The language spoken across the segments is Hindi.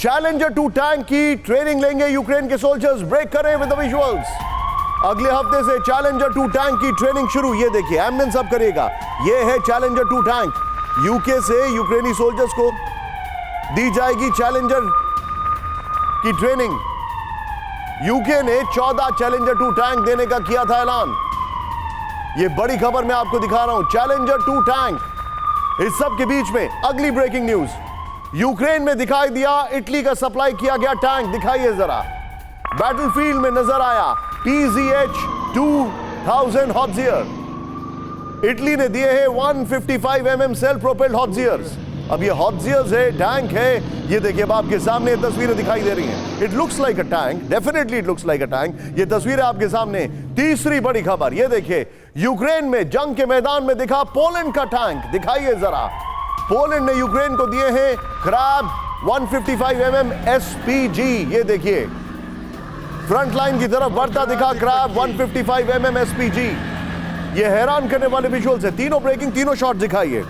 चैलेंजर 2 टैंक की ट्रेनिंग लेंगे यूक्रेन के सोल्जर्स। ब्रेक करें विद द विजुअल्स। अगले हफ्ते से चैलेंजर 2 टैंक की ट्रेनिंग शुरू। ये देखिए एम्बुलेंस अब करेगा। ये है चैलेंजर 2 टैंक। यूके से यूक्रेनी सोल्जर्स को दी जाएगी चैलेंजर की ट्रेनिंग। यूके ने 14 चैलेंजर 2 टैंक देने का किया था ऐलान। ये बड़ी खबर मैं आपको दिखा रहा हूं, चैलेंजर 2 टैंक। इस सब के बीच में अगली ब्रेकिंग न्यूज, यूक्रेन में दिखाई दिया इटली का सप्लाई किया गया टैंक। दिखाइए जरा, बैटलफील्ड में नजर आया PZH-2000 हॉटजियर। इटली ने दिए हैं 155 mm सेल्फ प्रोपेल्ड हॉटजियर्स। अब ये हॉटजियर्स है, टैंक है। ये देखिए अब आपके सामने तस्वीरें दिखाई दे रही हैं। It looks like a tank, definitely it looks like a tank. ये तस्वीरें आपके सामने। तीसरी बड़ी खबर, ये देखिए यूक्रेन में जंग के मैदान में दिखा पोलैंड का टैंक। दिखाइए जरा, पोलैंड ने यूक्रेन को दिए हैं क्रैब 155 mm SPG। ये देखिए फ्रंट लाइन की तरफ बढ़ता दिखा क्रैब 155 mm SPG। ये हैरान करने वाले विजुअल्स है। तीनों ब्रेकिंग, तीनों शॉट दिखाइए।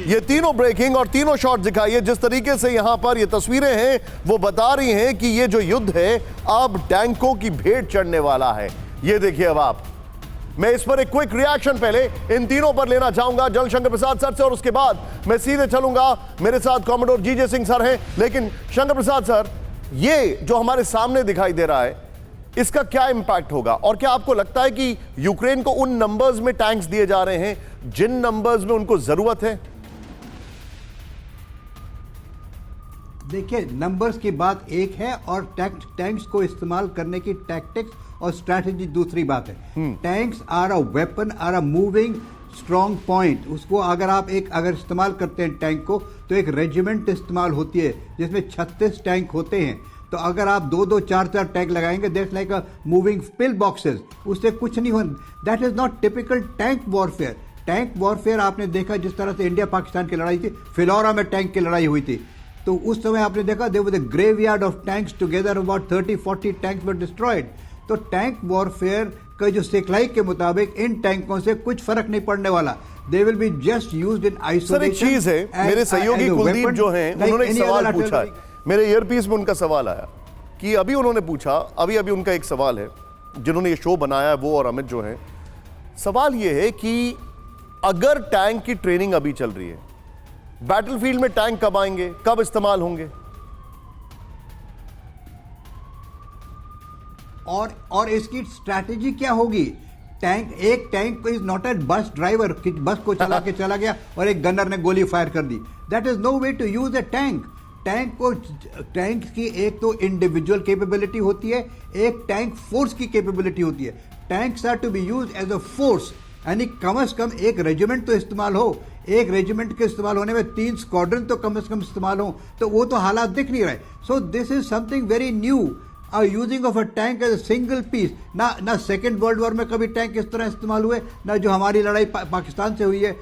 ये तीनों ब्रेकिंग और तीनों शॉट दिखाइए। जिस तरीके से यहां पर ये तस्वीरें हैं वो बता रही हैं कि ये जो युद्ध है अब टैंकों की भेंट चढ़ने वाला है। ये देखिए अब आप, मैं इस पर एक क्विक रिएक्शन पहले इन तीनों पर लेना चाहूंगा जल शंकर प्रसाद सर से, और उसके बाद मैं सीधे चलूंगा। मेरे साथ कॉमोडोर जीजे सिंह सर हैं। लेकिन शंकर प्रसाद सर, ये जो हमारे सामने दिखाई दे रहा है इसका क्या इंपैक्ट होगा, और क्या आपको लगता है कि यूक्रेन को उन नंबर्स में टैंक्स दिए जा रहे हैं जिन नंबर्स में उनको जरूरत है? देखिए, नंबर्स की बात एक है और टैंक्स को इस्तेमाल करने की टैक्टिक्स और स्ट्रैटेजी दूसरी बात है। Tanks are a weapon, are a moving strong point. उसको अगर आप अगर इस्तेमाल करते हैं टैंक को, तो एक रेजिमेंट इस्तेमाल होती है जिसमें 36 टैंक होते हैं। तो अगर आप 2-2, 4-4 टैंक लगाएंगे, that's like a moving pill boxes. उससे कुछ नहीं हो। That is not typical tank warfare. Tank warfare आपने देखा जिस तरह से इंडिया पाकिस्तान की लड़ाई थी, फिलौरा में टैंक की लड़ाई हुई थी, तो उस समय आपने देखा there was a graveyard of tanks together, about 30-40 tanks were destroyed. तो टैंक वॉरफेयर का जो सिखलाई के मुताबिक इन टैंकों से कुछ फर्क नहीं पड़ने वाला। They will be just used in isolation. Sir एक चीज है, मेरे सहयोगी कुलदीप जो हैं उन्होंने एक सवाल पूछा है, मेरे ईयरपीस में उनका सवाल आया कि अभी उन्होंने पूछा, अभी उनका एक सवाल है, जिन्होंने ये शो बनाया वो और अमित जो है, सवाल ये है कि अगर टैंक की ट्रेनिंग अभी चल रही है, बैटलफील्ड में टैंक कब आएंगे, कब इस्तेमाल होंगे? और इसकी स्ट्रैटेजी क्या होगी? एक tank is not a bus driver कि बस को चला के चला गया और एक गनर ने गोली फायर कर दी। That is no way to use a tank. Tank की एक तो इंडिविजुअल कैपेबिलिटी होती है, एक टैंक फोर्स की कैपेबिलिटी होती है। Tanks are to be use as a force, यानी कम से कम एक रेजिमेंट तो इस्तेमाल हो। एक रेजिमेंट के इस्तेमाल होने में 3 स्क्वाड्रन तो कम से कम इस्तेमाल हो, तो वो तो हालात दिख नहीं रहे। So this is something very new, using of a tank as a single piece. ना सेकेंड वर्ल्ड वॉर में कभी टैंक इस तरह इस्तेमाल हुए, ना जो हमारी लड़ाई पाकिस्तान से हुई है,